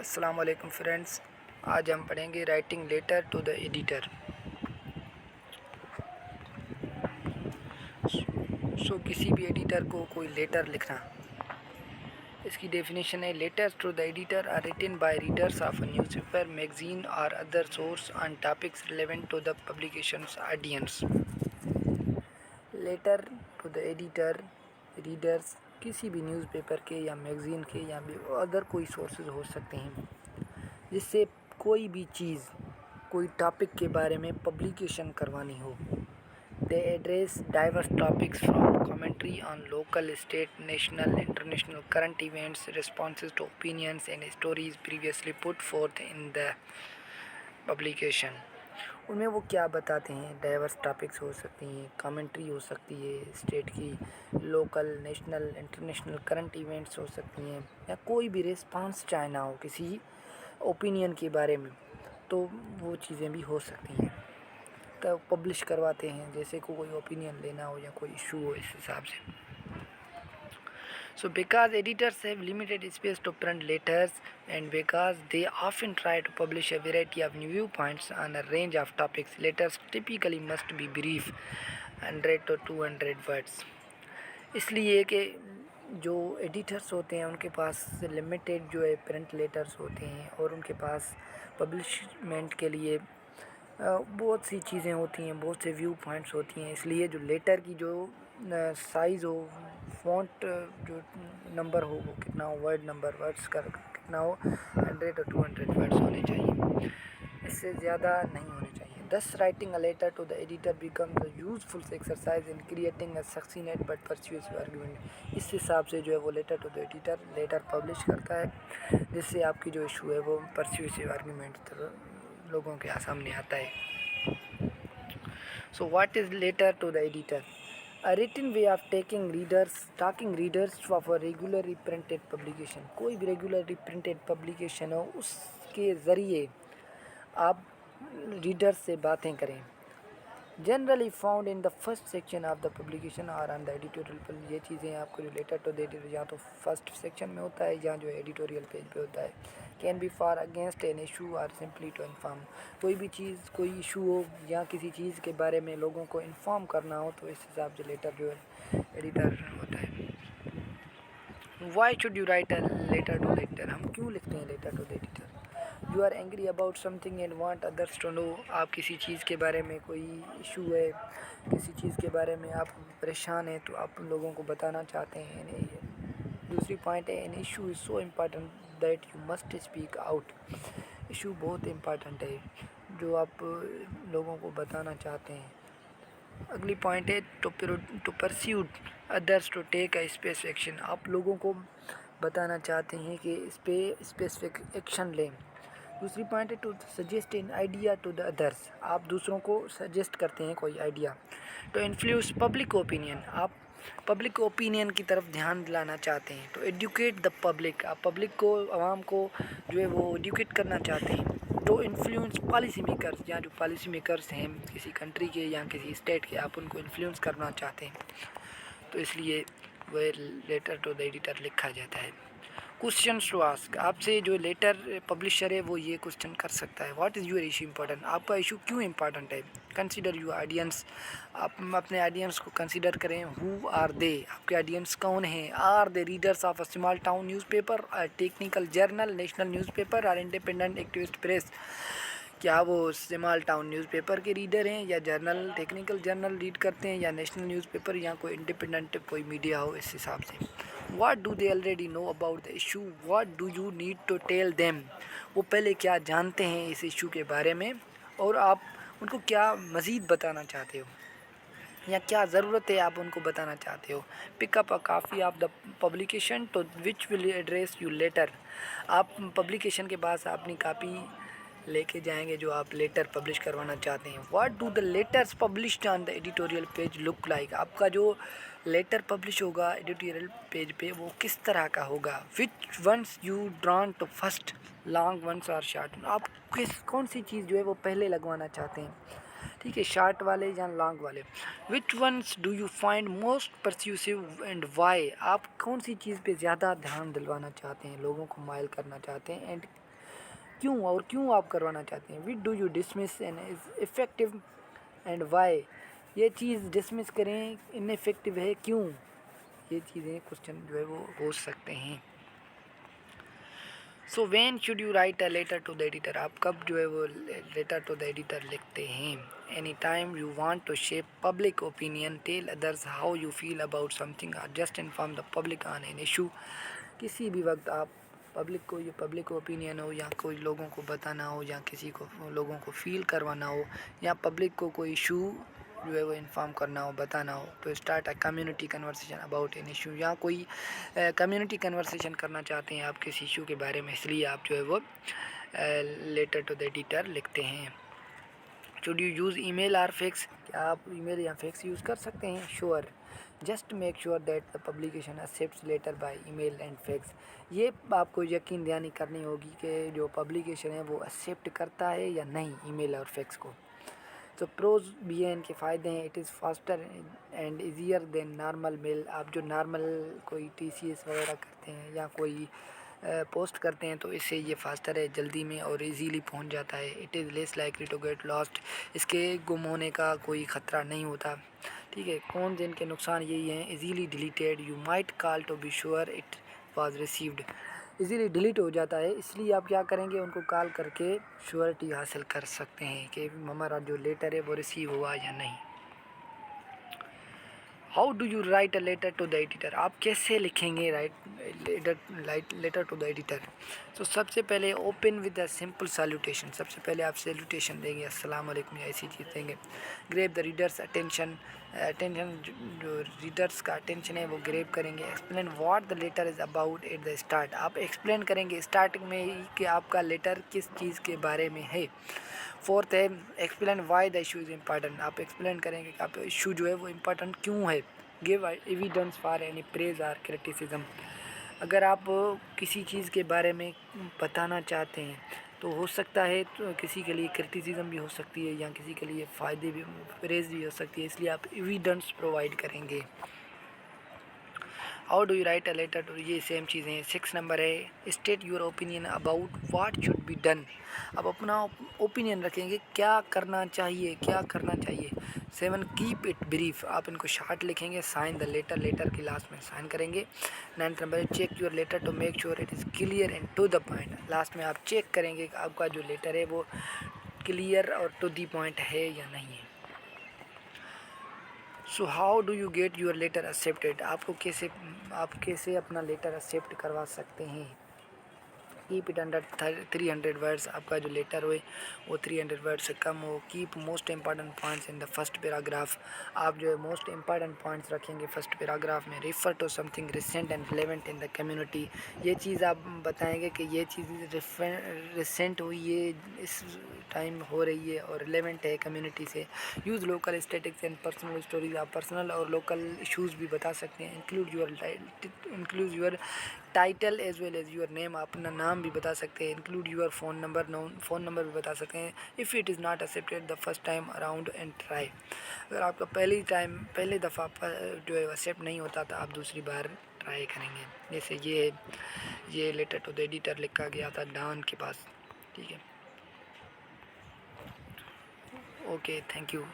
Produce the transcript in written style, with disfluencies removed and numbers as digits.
अस्सलाम वालेकुम फ्रेंड्स। आज हम पढ़ेंगे writing letter to the editor. किसी भी एडिटर को कोई लेटर लिखना। इसकी डेफिनेशन है, letters to the editor are written by readers of a newspaper, magazine और other source on topics relevant to the publication's audience. Letter to the editor readers किसी भी न्यूज़पेपर के या मैगज़ीन के या भी अदर कोई सोर्सेज हो सकते हैं जिससे कोई भी चीज़ कोई टॉपिक के बारे में पब्लिकेशन करवानी हो। They address diverse topics from commentary on local, state, national, international current events, responses to opinions and stories previously put forth in the publication. उनमें वो क्या बताते हैं, डाइवर्स टॉपिक्स हो सकती हैं, कमेंट्री हो सकती है स्टेट की, local, national, international current events हो सकती हैं, या कोई भी रिस्पांस चाहना हो किसी ओपिनियन के बारे में, तो वो चीज़ें भी हो सकती हैं। तब पब्लिश करवाते हैं, जैसे कोई ओपिनियन लेना हो या कोई इशू हो, इस हिसाब से। So because editors have limited space to print letters, and because they often try to publish a variety of new viewpoints on a range of topics, letters typically must be brief, 100 to 200 words. इसलिए कि जो editors होते हैं उनके पास limited जो है print letters होते हैं, और उनके पास पब्लिशमेंट के लिए बहुत सी चीज़ें होती हैं, बहुत से व्यू पॉइंट्स होती हैं। इसलिए जो लेटर की जो साइज़ हो, फ़ॉन्ट जो नंबर हो वो कितना हो, वर्ड नंबर, वर्ड्स का कितना हो, 100 और 200 वर्ड्स होने चाहिए, इससे ज़्यादा नहीं होने चाहिए। Thus writing a letter to the editor becomes a useful exercise in creating a succinct but persuasive argument. इस हिसाब से जो है वो letter to the editor letter publish करता है, जिससे आपकी जो इशू है वो परस्यूसिव आर्गूमेंट लोगों के सामने आता है। So what is letter to the editor? A written way of talking readers of a regularly printed publication. कोई भी रेगुलरली प्रिंटेड पब्लिकेशन हो, उसके ज़रिए आप रीडर से बातें करें। Generally found in the first section of the publication और ऑन द एडिटोरियल पेज। ये चीज़ें आपको जो लेटर टू द एडिटर या तो फर्स्ट सेक्शन में होता है या जो एडिटोरियल पेज पे होता है। Can be for against an issue और सिंपली टू इन्फॉर्म। कोई भी चीज़, कोई इशू हो या किसी चीज़ के बारे में लोगों को इन्फॉर्म करना हो, तो इस हिसाब से लेटर जो है एडिटर होता है। Why should you write a letter to the editor? हम क्यों लिखते हैं letter to the editor? You are angry about something and want others to know. आप किसी चीज़ के बारे में, कोई इशू है, किसी चीज़ के बारे में आप परेशान हैं, तो आप लोगों को बताना चाहते हैं। दूसरी पॉइंट है, an issue is so important that you must speak out. Issue बहुत इम्पॉर्टेंट है जो आप लोगों को बताना चाहते हैं। अगली पॉइंट है, to persuade others to take a specific action. आप लोगों को बताना चाहते हैं कि इस पर स्पेसिफिक एक्शन लें। दूसरी पॉइंट है, to suggest in idea to the others. आप दूसरों को सजेस्ट करते हैं कोई idea. To influence public opinion, आप पब्लिक ओपिनियन की तरफ ध्यान दिलाना चाहते हैं। टू एडुकेट द पब्लिक, आप पब्लिक को, आवाम को जो है वो एडुकेट करना चाहते हैं। टू इन्फ्लुएंस पॉलिसी मेकर्स, या जो पॉलिसी मेकर्स हैं किसी कंट्री के या किसी स्टेट के, आप उनको इन्फ्लुएंस करना चाहते हैं, तो इसलिए वह लेटर टू द एडिटर लिखा जाता है। क्वेश्चन टू आस्क, आपसे जो लेटर पब्लिशर है वो ये क्वेश्चन कर सकता है, what is your issue important? आपका इशू क्यों इम्पोर्टेंट है? कंसीडर योर ऑडियंस, आप अपने ऑडियंस को कंसीडर करें। हु आर दे, आपके ऑडियंस कौन हैं? Are they readers of a small town newspaper, technical journal, national newspaper और इंडिपेंडेंट एक्टिविस्ट प्रेस? क्या वो स्मॉल टाउन न्यूज़पेपर के रीडर हैं, या जर्नल, टेक्निकल जर्नल रीड करते हैं, या नेशनल न्यूज़पेपर, या कोई इंडिपेंडेंट कोई मीडिया हो, इस हिसाब से। What do they already know about the issue? What do you need to tell them? वो पहले क्या जानते हैं इस इशू के बारे में, और आप उनको क्या मज़ीद बताना चाहते हो, या क्या ज़रूरत है आप उनको बताना चाहते हो। Pick up a copy of the publication to which will address you letter. आप पब्लिकेशन के पास अपनी कापी लेके जाएंगे जो आप लेटर पब्लिश करवाना चाहते हैं। What do the letters published on the editorial page look like? आपका जो लेटर पब्लिश होगा एडिटोरियल पेज पे वो किस तरह का होगा। Which ones you drawn to first, long ones और शॉर्ट। आप कौन सी चीज़ जो है वो पहले लगवाना चाहते हैं, ठीक है, शॉर्ट वाले या लॉन्ग वाले। Which ones do you find most persuasive and why? आप कौन सी चीज़ पे ज़्यादा ध्यान दिलवाना चाहते हैं, लोगों को माइल करना चाहते हैं, एंड क्यों और क्यों आप करवाना चाहते हैं। Which do you dismiss and is effective and why. ये चीज़ डिसमिस करें इनफेक्टिव है क्यों, ये चीज़ें क्वेश्चन जो है वो हो सकते हैं। So when should you write a letter to the editor, आप कब जो है वो लेटर टू द एडिटर लिखते हैं। Any time you want to shape public opinion, tell others how you feel about something, और just inform the public on an issue. किसी भी वक्त आप पब्लिक को, ये पब्लिक ओपिनियन हो या कोई लोगों को बताना हो या किसी को लोगों को फील करवाना हो या पब्लिक को कोई इशू जो है वो इन्फॉर्म करना हो, बताना हो, तो start a community conversation about an issue, या कोई कम्युनिटी कन्वर्सेशन करना चाहते हैं आप किसी इशू के बारे में, इसलिए आप जो है वो लेटर टू द एडिटर लिखते हैं। Should you use email or fax, क्या आप ईमेल या फैक्स यूज़ कर सकते हैं। Sure, just make sure that the publication accepts letter by email and fax. ये आपको यकीन दहानी करनी होगी कि जो पब्लिकेशन है वो एक्सेप्ट करता है या नहीं ईमेल और फैक्स को। तो प्रोज भी हैं, इनके फ़ायदे हैं। It is faster and easier than normal mail, आप जो नॉर्मल कोई टीसीएस वगैरह करते हैं या कोई पोस्ट करते हैं तो इससे ये फास्टर है, जल्दी में और इजीली पहुंच जाता है। It is less likely to get lost, इसके गुम होने का कोई ख़तरा नहीं होता। ठीक है, कौन से इनके नुकसान यही हैं। Easily deleted, you might call to be sure it was received, easily delete हो जाता है, इसलिए आप क्या करेंगे, उनको कॉल करके श्योरिटी हासिल कर सकते हैं कि हमारा जो लेटर है वो रिसीव हुआ या नहीं। How do you write a letter to the editor, आप कैसे लिखेंगे लेटर टू द एडिटर। तो सबसे पहले open with a simple salutation, सबसे पहले आप सैल्यूटेशन देंगे, अस्सलाम वालेकुम या ऐसी चीज़ देंगे। ग्रेब द रीडर्स अटेंशन, जो रीडर्स का अटेंशन है वो ग्रेब करेंगे। Explain what the letter is about at the start, आप एक्सप्लेन करेंगे स्टार्टिंग में ही कि आपका लेटर किस चीज़ के बारे में है। फोर्थ है explain why the issue is important, आप एक्सप्लेन करेंगे कि आप इशू जो है वो इम्पॉर्टेंट क्यों है। Give evidence for any praise or criticism, अगर आप किसी चीज़ के बारे में बताना चाहते हैं तो हो सकता है तो किसी के लिए क्रिटिसिज्म भी हो सकती है या किसी के लिए फ़ायदे भी, प्रेज भी हो सकती है, इसलिए आप एविडेंस प्रोवाइड करेंगे। How do you write a letter to, ये सेम चीज़ें। 6 नंबर है state your opinion about what should be done, आप अपना ओपिनियन रखेंगे क्या करना चाहिए, क्या करना चाहिए। 7 कीप इट ब्रीफ, आप इनको शार्ट लिखेंगे। साइन द लेटर, लेटर की लास्ट में साइन करेंगे। 9 नंबर है check your letter to make sure it is clear and to the point, last में आप चेक करेंगे कि आपका जो लेटर है वो क्लियर और टू द पॉइंट है या नहीं है। So how do you get your letter accepted, आप कैसे अपना लेटर एक्सेप्ट करवा सकते हैं। कीप इट अंडर 300 वर्ड्स, आपका जो लेटर हो वो 300 वर्ड से कम हो। Keep most important points in the first paragraph, आप जो है मोस्ट इंपॉर्टेंट पॉइंट्स रखेंगे फर्स्ट पैराग्राफ में। Refer to something recent and relevant in the community, ये चीज़ आप बताएंगे कि ये चीज़ रिसेंट हुई है, इस टाइम हो रही है और रिलेवेंट है कम्युनिटी से। Use local statics and personal stories, आप पर्सनल और लोकल इशूज़ भी बता सकते हैं। Include your title as well as your name, आप अपना नाम भी बता सकते हैं। Include your phone number, phone number भी बता सकते हैं। If it is not accepted the first time around and try, अगर आपका पहली दफ़ा जो है एक्सेप्ट नहीं होता तो आप दूसरी बार ट्राई करेंगे। जैसे ये लेटर टू द एडिटर लिखा गया था डॉन के पास। ठीक है, ओके, थैंक यू।